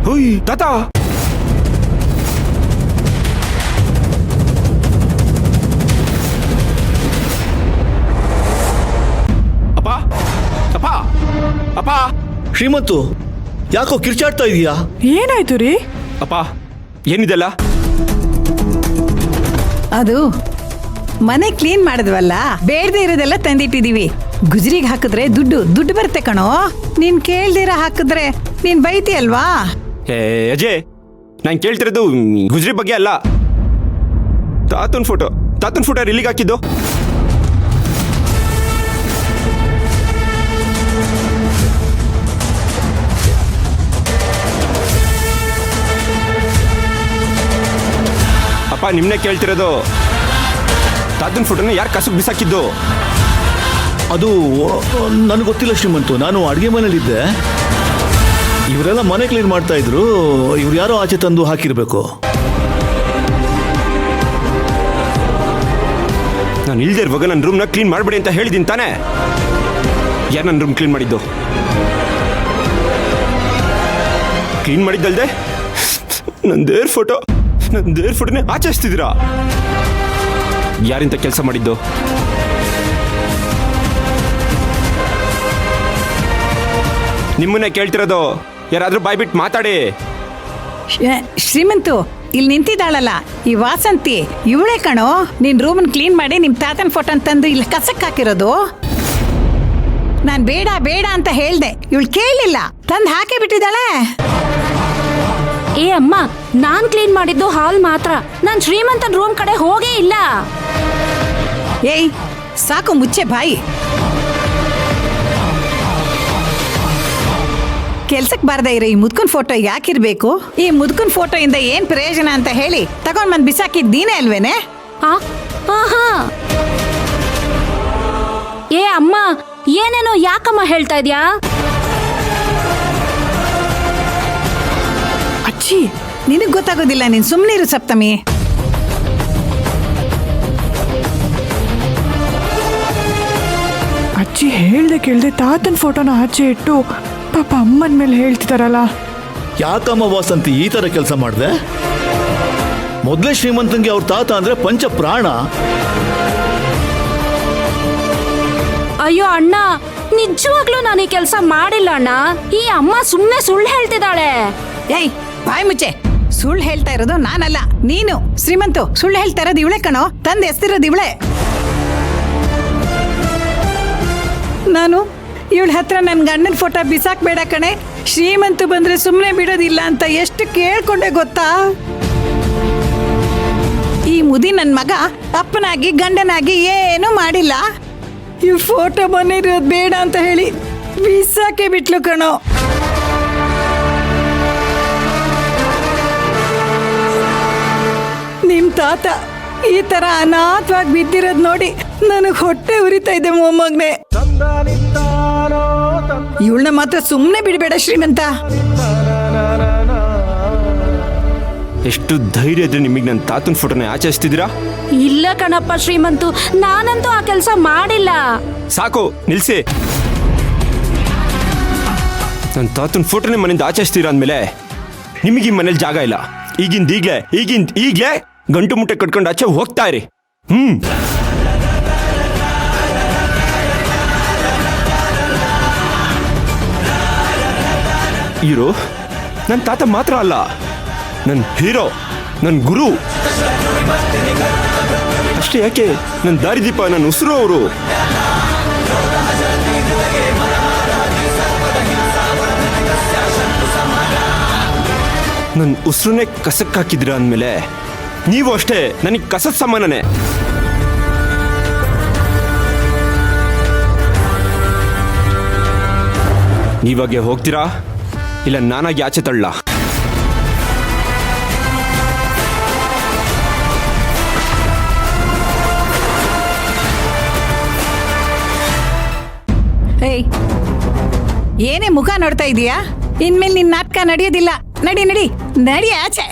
ಹುಯ್ ತಾತ, ಅಪ್ಪ ಅಪ್ಪ ಅಪ್ಪ. ಶ್ರೀಮಂತು, ಯಾಕೋ ಕಿರ್ಚಾಡ್ತಾ ಇದೀಯಾ? ಏನಾಯ್ತು ರೀ? ಅಪ್ಪ ಏನಿದೆಲ್ಲ? ಅದು ಮನೆ ಕ್ಲೀನ್ ಮಾಡಿದ್ವಲ್ಲ, ಬೇಡದೆ ಇರೋದೆಲ್ಲ ತಂದಿಟ್ಟಿದೀವಿ. ಗುಜ್ರಿಗೆ ಹಾಕಿದ್ರೆ ದುಡ್ಡು ಬರುತ್ತೆ ಕಣೋ. ನೀನ್ ಕೇಳ್ದಿರ ಹಾಕಿದ್ರೆ ನೀನ್ ಬೈತಿ ಅಲ್ವಾ? ಅಜಯ್, ನಾನು ಕೇಳ್ತಿರೋದು ಗುಜ್ರಿ ಬಗ್ಗೆ ಅಲ್ಲ. ತಾತನ್ ಫೋಟೋ ಇಲ್ಲಿಗೆ ಹಾಕಿದ್ದು. ಅಪ್ಪ ನಿಮ್ನೆ ಕೇಳ್ತಿರೋದು, ತಾತನ್ ಫೋಟೋನ ಯಾರು ಕಸಕ್ಕೆ ಬಿಸಾಕಿದ್ದು? ಅದು ನನಗೆ ಗೊತ್ತಿಲ್ಲ ಶ್ರೀಮಂತು. ನಾನು ಅಡುಗೆ ಮನೇಲಿದ್ದೆ. ಇವರೆಲ್ಲ ಮನೆ ಕ್ಲೀನ್ ಮಾಡ್ತಾ ಇದ್ರು. ಇವ್ರು ಯಾರೋ ಆಚೆ ತಂದು ಹಾಕಿರ್ಬೇಕು. ನಾನು ಇಲ್ದೇ ಇರುವಾಗ ನನ್ನ ರೂಮ್ನ ಕ್ಲೀನ್ ಮಾಡಬೇಡಿ ಅಂತ ಹೇಳಿದ್ದೀನಿ ತಾನೇ? ಯಾರು ನನ್ನ ರೂಮ್ ಕ್ಲೀನ್ ಮಾಡಿದ್ದು? ಕ್ಲೀನ್ ಮಾಡಿದ್ದಲ್ದೆ ನನ್ನ ದೇವ್ರ ಫೋಟೋನೇ ಆಚರಿಸ್ತಿದ್ದೀರಾ? ಯಾರಿಂತ ಕೆಲಸ ಮಾಡಿದ್ದು? ನಿಮ್ಮನ್ನೇ ಕೇಳ್ತಿರೋದು. ಯಾರಾದ್ರೂ ಬಾಯ್ಬಿಟ್ಟು ಮಾತಾಡಿ. ಶ್ರೀಮಂತು, ಇಲ್ಲಿ ನಿಂತಿದ್ದಾಳಲ್ಲ ಈ ವಾಸಂತಿ, ಇವಳೇ ಕಣೋ ನಿನ್ ರೂಮನ್ ಕ್ಲೀನ್ ಮಾಡಿ ನಿಮ್ ತಾತನ್ ಫೋಟೋ ತಂದು ಇಲ್ಲಿ ಕಸಕ್ ಹಾಕಿರೋದು. ನಾನ್ ಬೇಡ ಅಂತ ಹೇಳ್ದೆ, ಇವಳು ಕೇಳಲಿಲ್ಲ, ತಂದು ಹಾಕೇ ಬಿಟ್ಟಿದ್ದಾಳೆ. ಏ ಅಮ್ಮ, ನಾನ್ ಕ್ಲೀನ್ ಮಾಡಿದ್ದು ಹಾಲ್ ಮಾತ್ರ. ನಾನ್ ಶ್ರೀಮಂತನ್ ರೂಮ್ ಕಡೆ ಹೋಗೇ ಇಲ್ಲ. ಏಯ್ ಸಾಕು, ಮುಚ್ಚೆ ಬಾಯಿ. ಕೆಲ್ಸಕ್ಕೆ ಬಾರದೇ ಇರೋ ಈ ಮುದ್ಕನ್ ಫೋಟೋ ಯಾಕಿರ್ಬೇಕು? ಈ ಮುದ್ಕನ್ ಫೋಟೋ ಇಂದ ಏನ್ ಪ್ರಯೋಜನ ಅಂತ ಹೇಳಿ ತಗೊಂಡ್ ಬಂದ್ ಬಿಸಾಕಿದ್ ನೀನೇ ಅಲ್ವೇನೆ? ಏ ಅಮ್ಮ, ಏನೇನೋ ಯಾಕಮ್ಮ ಹೇಳ್ತಾ ಇದ್ಯಾ? ಅಚ್ಚಿ, ನಿನಗ್ ಗೊತ್ತಾಗೋದಿಲ್ಲ, ನೀನ್ ಸುಮ್ನಿರು ಸಪ್ತಮಿ. ಅಜ್ಜಿ ಹೇಳ್ದೆ ಕೇಳ್ದೆ ತಾತನ್ ಫೋಟೋನ ಆಚೆ ಇಟ್ಟು ಪಾಪ ಅಮ್ಮನ ಮೇಲೆ ಹೇಳ್ತಿದಾರಲ್ಲ. ಯಾಕಮ್ಮ ವಾಸಂತಿ ಈ ತರ ಕೆಲಸ ಮಾಡಿದೆ? ಮೊದಲೇ ಶ್ರೀಮಂತಂಗೆ ಅವ್ರ ತಾತ ಅಂದ್ರೆ ಪಂಚ ಪ್ರಾಣ. ಅಯ್ಯೋ ಅಣ್ಣ, ನಿಜವಾಗ್ಲೂ ನಾನು ಈ ಕೆಲಸ ಮಾಡಿಲ್ಲ ಅಣ್ಣ. ಈ ಅಮ್ಮ ಸುಮ್ಮನೆ ಸುಳ್ಳು ಹೇಳ್ತಿದ್ದಾಳೆ. ಏಯ್ ಬಾಯ್ ಮುಚ್ಚೆ. ಸುಳ್ಳು ಹೇಳ್ತಾ ಇರೋದು ನಾನಲ್ಲ, ನೀನು. ಶ್ರೀಮಂತು, ಸುಳ್ಳು ಹೇಳ್ತಾ ಇರೋದು ಇವಳೆ ಕಣೋ, ತಂದು ಎಸ್ತಿರೋದು ಇವಳೆ. ನಾನು ಇವಳ ಹತ್ರ ನನ್ನ ಗಂಡನ ಫೋಟೋ ಬಿಸಾಕ್ಬೇಡ ಕಣೆ, ಶ್ರೀಮಂತು ಬಂದ್ರೆ ಸುಮ್ಮನೆ ಬಿಡೋದಿಲ್ಲ ಅಂತ ಎಷ್ಟು ಕೇಳ್ಕೊಂಡೆ ಗೊತ್ತಾ? ಈ ಮುದಿ ನನ್ನ ಮಗ ಅಪ್ಪನಾಗಿ ಗಂಡನಾಗಿ ಏನೂ ಮಾಡಿಲ್ಲ. ಈ ಫೋಟೋ ಬಂದಿರೋದು ಬೇಡ ಅಂತ ಹೇಳಿ ಬಿಸಾಕೆ ಬಿಟ್ಲು ಕಣೋ. ನಿಮ್ ತಾತ ಈ ತರ ಅನಾಥವಾಗಿ ಬಿದ್ದಿರೋದ್ ನೋಡಿ ನನಗ್ ಹೊಟ್ಟೆ ಉರಿತಾ ಇದೆ ಮೊಮ್ಮಗನೆ. ಇವಳನ್ನ ಮಾತ್ರ ಸುಮ್ಮನೆ ಬಿಡಬೇಡ ಶ್ರೀಮಂತ. ಎಷ್ಟು ಧೈರ್ಯ ಇದ್ರೆ ನಿಮಗೆ ನನ್ನ ತಾತನ ಫೋಟೋನ ಆಚರಿಸ್ತಿದ್ದೀರಾ? ಇಲ್ಲ ಕಣಪ್ಪ ಶ್ರೀಮಂತು, ನಾನಂತೂ ಆ ಕೆಲಸ ಮಾಡಿಲ್ಲ. ಸಾಕು ನಿಲ್ಸಿ. ನನ್ನ ತಾತನ ಫೋಟೋನೇ ಮನೆಯಿಂದ ಆಚರಿಸ್ತೀರಾ ಅಂದಮೇಲೆ ನಿಮಗೆ ಈ ಮನೇಲಿ ಜಾಗ ಇಲ್ಲ. ಈಗಲೇ ಗಂಟು ಮುಟ್ಟೆ ಕಟ್ಕೊಂಡು ಆಚೆ ಹೋಗ್ತಾ ಇರಿ. ಹೀರೋ ನನ್ನ ತಾತ ಮಾತ್ರ ಅಲ್ಲ, ನನ್ನ ಹೀರೋ, ನನ್ನ ಗುರು. ಅಷ್ಟೇ ಯಾಕೆ, ನನ್ನ ದಾರಿದೀಪ, ನನ್ನ ಉಸಿರು ಅವರು. ನನ್ನ ಉಸಿರನ್ನೇ ಕಸಕ್ಕೆ ಹಾಕಿದ್ರ ಅಂದಮೇಲೆ ನೀವು ಅಷ್ಟೇ ನನಗೆ ಕಸದ ಸಮಾನನೇ. ನೀವಾಗೆ ಹೋಗ್ತೀರಾ ಇಲ್ಲ ನಾನಾಗಿ ಆಚೆ ತಳ್ಳ? ಏಯ್, ಏನೇ ಮುಖ ನೋಡ್ತಾ ಇದೀಯಾ? ಇನ್ಮೇಲೆ ನಿನ್ನ ನಾಟಕ ನಡೆಯೋದಿಲ್ಲ. ನಡಿ ಆಚೆ.